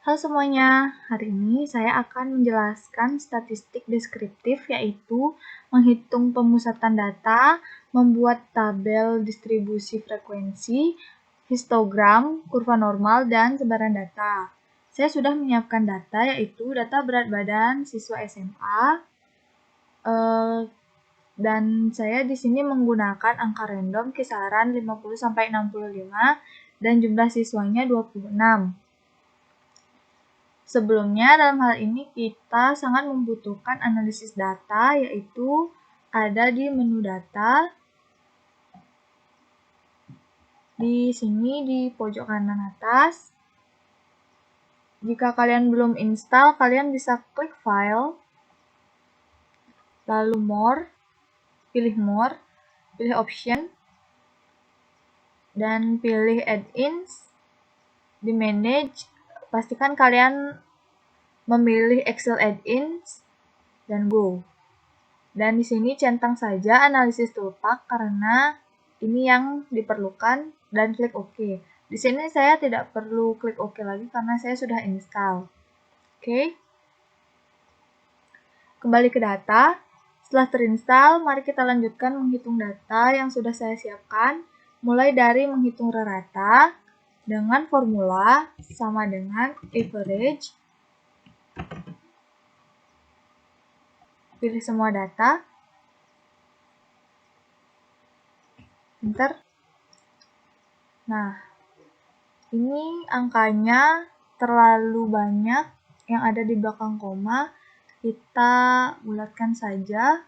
Halo semuanya, hari ini saya akan menjelaskan statistik deskriptif, yaitu menghitung pemusatan data, membuat tabel distribusi frekuensi, histogram, kurva normal, dan sebaran data. Saya sudah menyiapkan data, yaitu data berat badan siswa SMA, dan saya di sini menggunakan angka random kisaran 50-65 dan jumlah siswanya 26. Sebelumnya, dalam hal ini kita sangat membutuhkan analisis data, yaitu ada di menu data. Di sini di pojok kanan atas. Jika kalian belum install, kalian bisa klik File, lalu More, pilih Option, dan pilih Add-ins. Di Manage, pastikan kalian memilih Excel Add-ins, dan Go. Dan di sini centang saja analisis toolpath karena ini yang diperlukan dan klik OK. Di sini saya tidak perlu klik OK lagi karena saya sudah install. Oke. Kembali ke data. Setelah terinstall, mari kita lanjutkan menghitung data yang sudah saya siapkan, mulai dari menghitung rata dengan formula sama dengan average. Pilih semua data. Enter. Nah, ini angkanya terlalu banyak yang ada di belakang koma. Kita bulatkan saja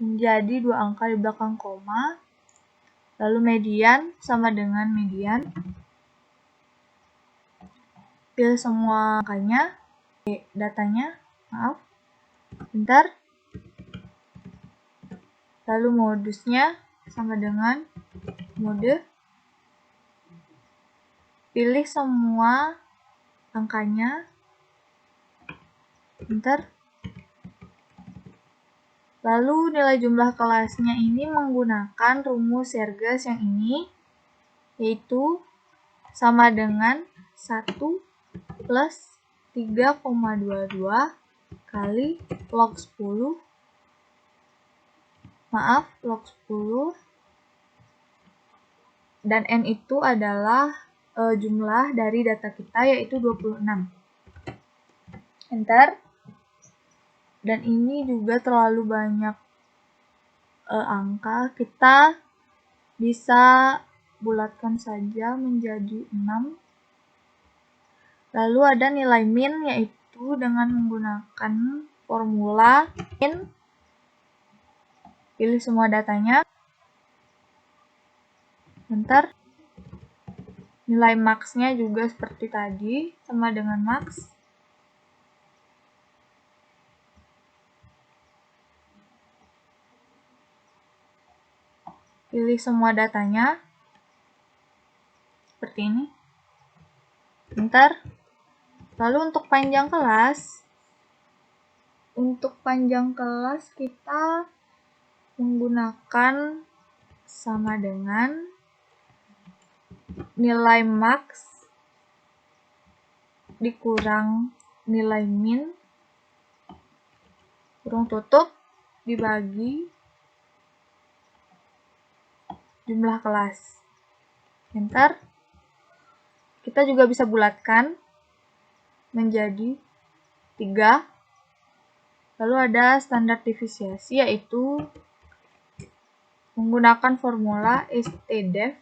menjadi 2 angka di belakang koma. Lalu median sama dengan median. Pilih semua angkanya, datanya, Enter. Lalu modusnya sama dengan mode. Pilih semua angkanya, Enter. Lalu nilai jumlah kelasnya ini menggunakan rumus Serges yang ini, yaitu sama dengan 1 plus 3,22 kali log 10, log 10, dan N itu adalah jumlah dari data kita, yaitu 26. Enter. Dan ini juga terlalu banyak angka, kita bisa bulatkan saja menjadi 6. Lalu ada nilai min, yaitu dengan menggunakan formula min. Pilih semua datanya. Enter. Nilai max-nya juga seperti tadi, sama dengan max. Pilih semua datanya. Seperti ini. Enter. Lalu untuk panjang kelas, kita menggunakan sama dengan nilai max dikurang nilai min, kurung tutup, dibagi jumlah kelas. Enter. Kita juga bisa bulatkan menjadi 3. Lalu ada standar divisiasi, yaitu menggunakan formula STDEV.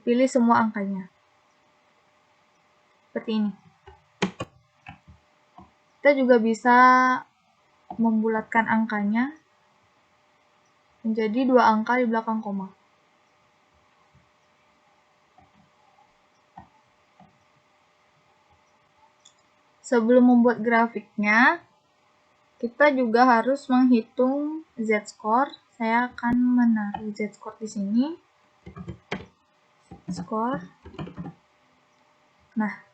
Pilih semua angkanya. Seperti ini. Kita juga bisa membulatkan angkanya menjadi 2 angka di belakang koma. Sebelum membuat grafiknya, kita juga harus menghitung z-score. Saya akan menaruh z-score di sini. Score. Nah,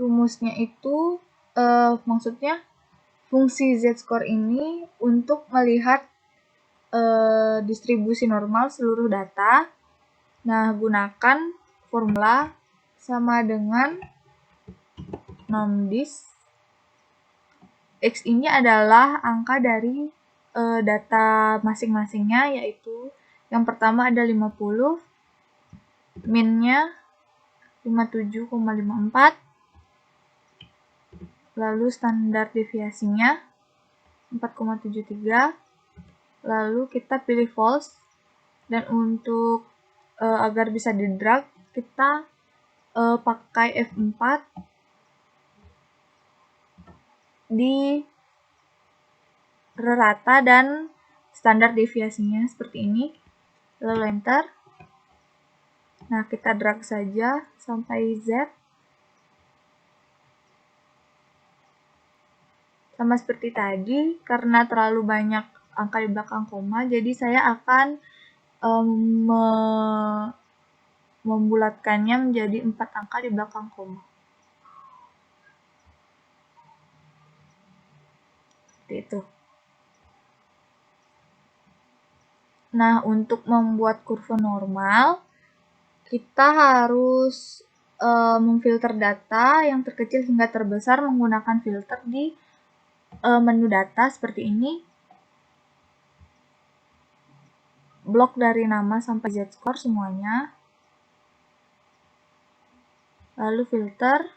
rumusnya itu maksudnya fungsi z-score ini untuk melihat distribusi normal seluruh data. Nah, gunakan formula sama dengan nomdis. X ini adalah angka dari data masing-masingnya, yaitu yang pertama ada 50, minnya 57,54, lalu standar deviasinya 4,73, lalu kita pilih false, dan untuk agar bisa di drag kita pakai F4 di rata dan standar deviasinya seperti ini, lalu enter. Nah, kita drag saja sampai Z. Sama seperti tadi, karena terlalu banyak angka di belakang koma, jadi saya akan membulatkannya menjadi 4 angka di belakang koma. Seperti itu. Nah, untuk membuat kurva normal, kita harus memfilter data yang terkecil hingga terbesar menggunakan filter di menu data seperti ini. Blok dari nama sampai z-score semuanya. Lalu filter.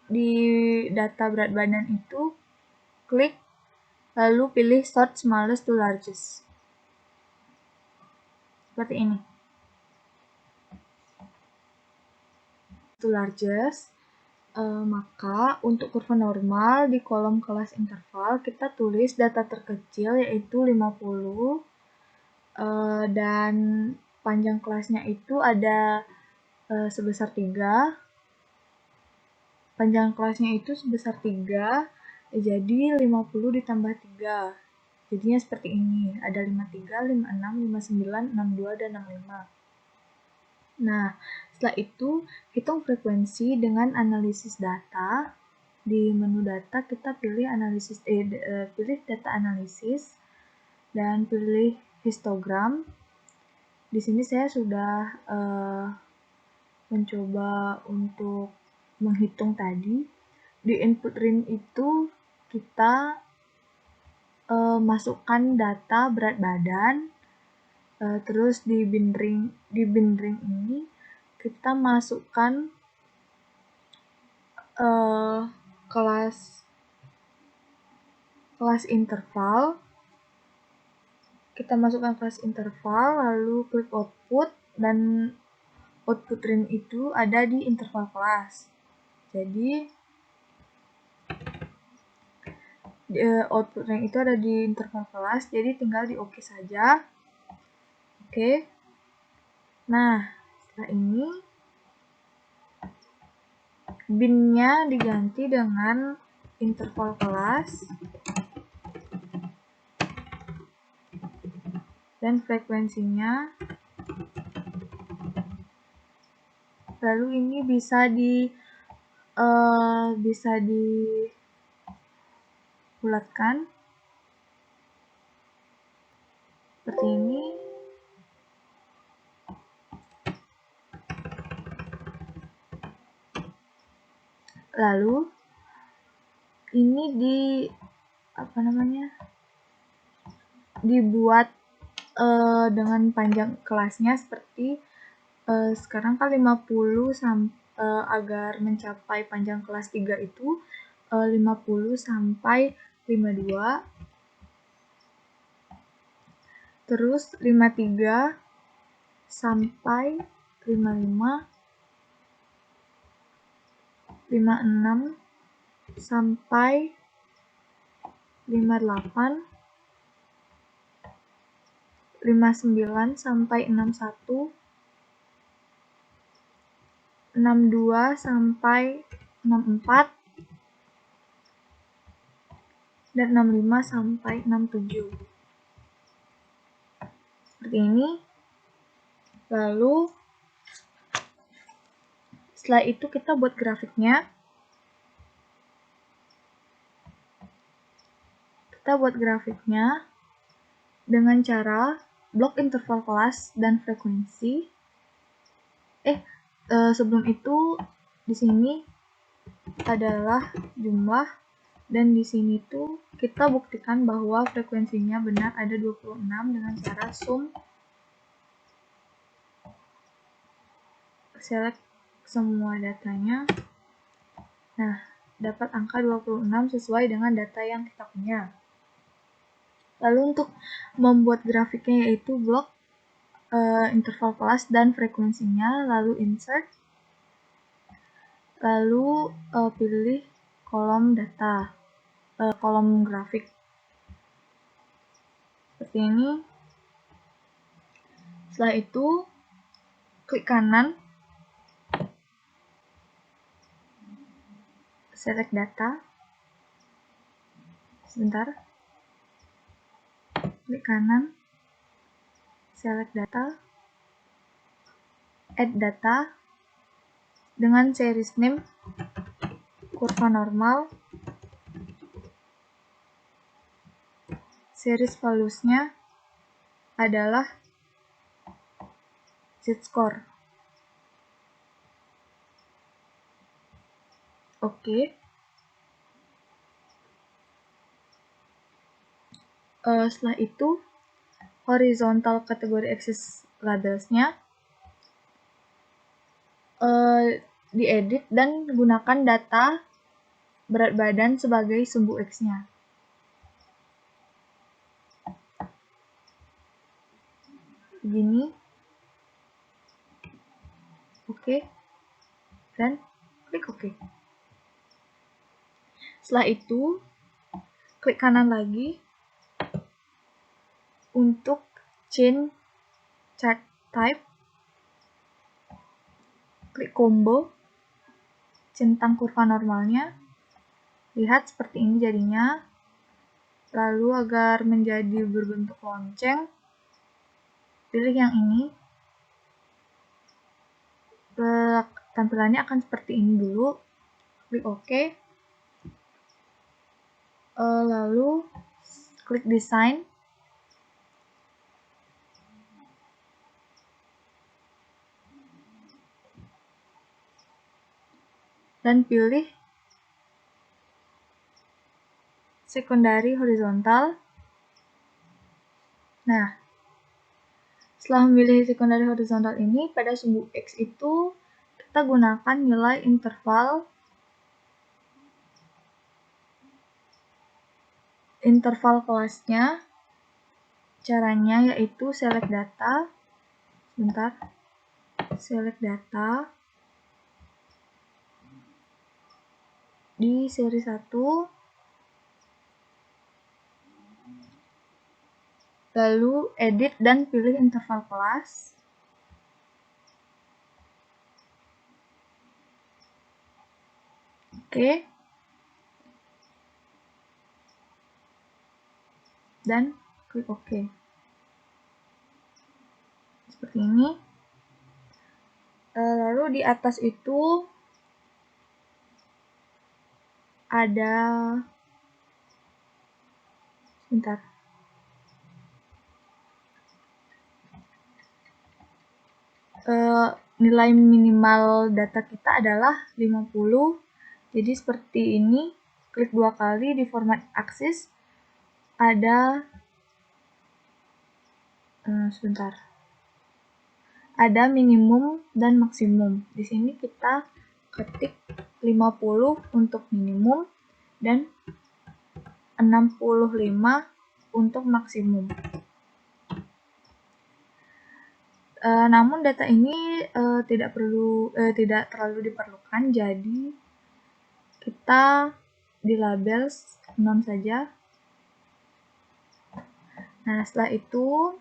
Di data berat badan itu, klik, lalu pilih sort smallest to largest. Seperti ini. To largest, maka untuk kurva normal di kolom kelas interval kita tulis data terkecil yaitu 50, dan panjang kelasnya itu ada sebesar 3. Panjang kelasnya itu sebesar 3, jadi 50 ditambah 3. Jadinya seperti ini, ada 53, 56, 59, 62, dan 65. Nah, setelah itu hitung frekuensi dengan analisis data. Di menu data kita pilih pilih data analisis dan pilih histogram. Di sini saya sudah mencoba untuk menghitung tadi. Di input rim itu kita masukkan data berat badan, terus di bin ring ini kita masukkan kelas interval. Kita masukkan kelas interval, lalu klik output, dan output rim itu ada di interval kelas. Jadi output rim itu ada di interval kelas, jadi tinggal di OK saja. Oke. Nah, setelah ini bin-nya diganti dengan interval kelas dan frekuensinya. Lalu ini bisa dibulatkan seperti ini. Lalu ini dibuat dengan panjang kelasnya seperti sekarang kan 50 agar mencapai panjang kelas 3 itu 50 sampai 52, terus 53 sampai 55, 56 sampai 58, 59 sampai 61, 62 sampai 64, dan 65 sampai 67. Seperti ini. Lalu setelah itu kita buat grafiknya. kita buat grafiknya dengan cara blok interval kelas dan frekuensi. Sebelum itu di sini adalah jumlah, dan di sini tuh kita buktikan bahwa frekuensinya benar ada 26 dengan cara sum select semua datanya. Nah, dapat angka 26 sesuai dengan data yang kita punya. Lalu untuk membuat grafiknya yaitu blok interval kelas dan frekuensinya, lalu insert, lalu pilih kolom data, kolom grafik seperti ini. Setelah itu klik kanan, select data, sebentar, klik kanan, select data, add data dengan series name kurva normal, series values-nya adalah z-score. Oke. Setelah itu horizontal kategori axis labels-nya diedit dan gunakan data berat badan sebagai sumbu X-nya. Begini. Oke. Dan klik OK. Setelah itu, klik kanan lagi untuk change chart type. Klik combo, centang kurva normalnya. Lihat seperti ini jadinya. Lalu agar menjadi berbentuk lonceng, pilih yang ini. Tampilannya akan seperti ini dulu. Klik OK. Lalu klik design. Dan pilih secondary horizontal. Nah, setelah memilih secondary horizontal ini, pada sumbu X itu kita gunakan nilai interval kelasnya. Caranya yaitu select data. Sebentar. Select data di seri 1, lalu edit dan pilih interval kelas. Oke. Dan klik OK. Seperti ini. Lalu di atas itu ada nilai minimal data kita adalah 50. Jadi seperti ini, klik 2 kali di format aksis, ada ada minimum dan maksimum. Di sini kita ketik 50 untuk minimum dan 65 untuk maksimum. Namun data ini tidak terlalu diperlukan, jadi kita di label 6 saja. Nah, setelah itu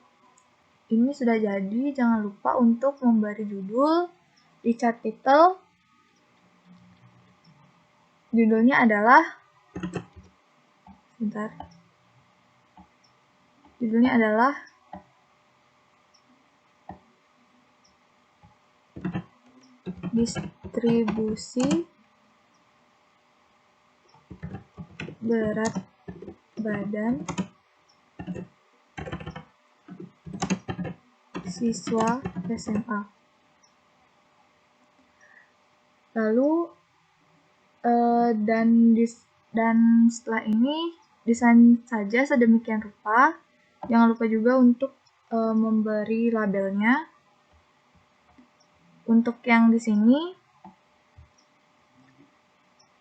ini sudah jadi. Jangan lupa untuk memberi judul di chart title. Judulnya adalah distribusi berat badan siswa SMA. Lalu dan setelah ini desain saja sedemikian rupa. Jangan lupa juga untuk memberi labelnya. Untuk yang di sini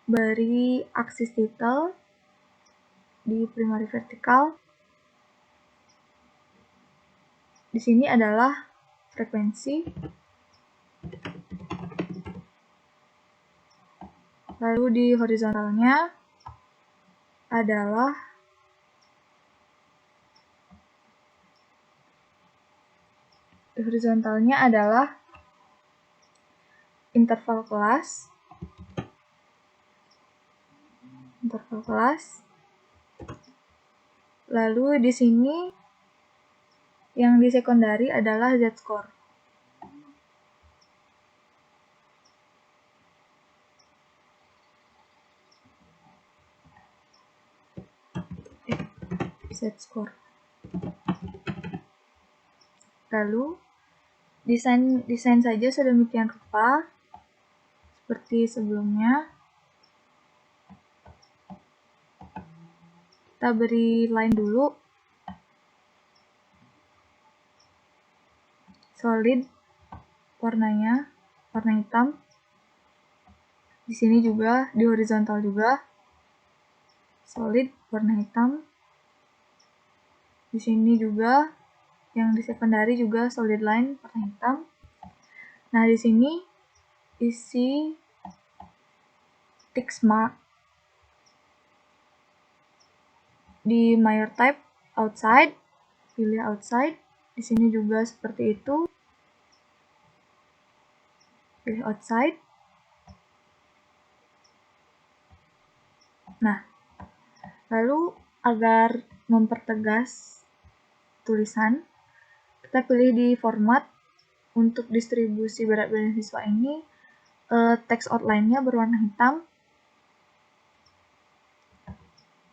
beri aksis title di primary vertikal. Di sini adalah frekuensi. Lalu di horizontalnya adalah interval kelas. Lalu di sini yang di sekundari adalah z-score. Z-score. Lalu desain saja sedemikian rupa seperti sebelumnya. Kita beri line dulu. Solid warnanya, warna hitam. Di sini juga, di horizontal juga. Solid warna hitam. Di sini juga, yang di secondary juga solid line warna hitam. Nah, di sini isi text mark di major type outside, pilih outside. Di sini juga seperti itu. Pilih outside. Nah, lalu agar mempertegas tulisan, kita pilih di format. Untuk distribusi berat badan siswa ini, teks outline-nya berwarna hitam.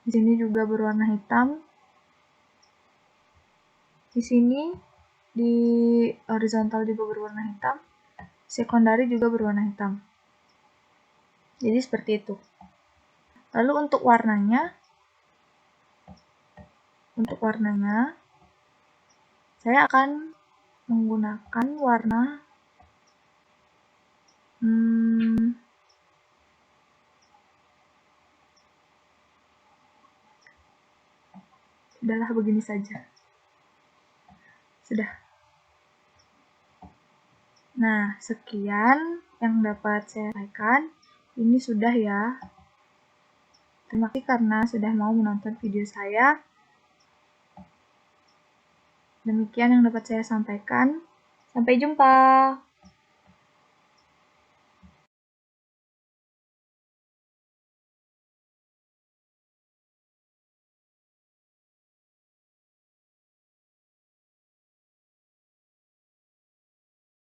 Di sini juga berwarna hitam. Di sini di horizontal juga berwarna hitam. Sekundari juga berwarna hitam. Jadi seperti itu. Lalu untuk warnanya saya akan menggunakan warna udahlah begini saja. Sudah. Nah, sekian yang dapat saya sampaikan. Ini sudah ya. Terima kasih karena sudah mau menonton video saya. Demikian yang dapat saya sampaikan. Sampai jumpa.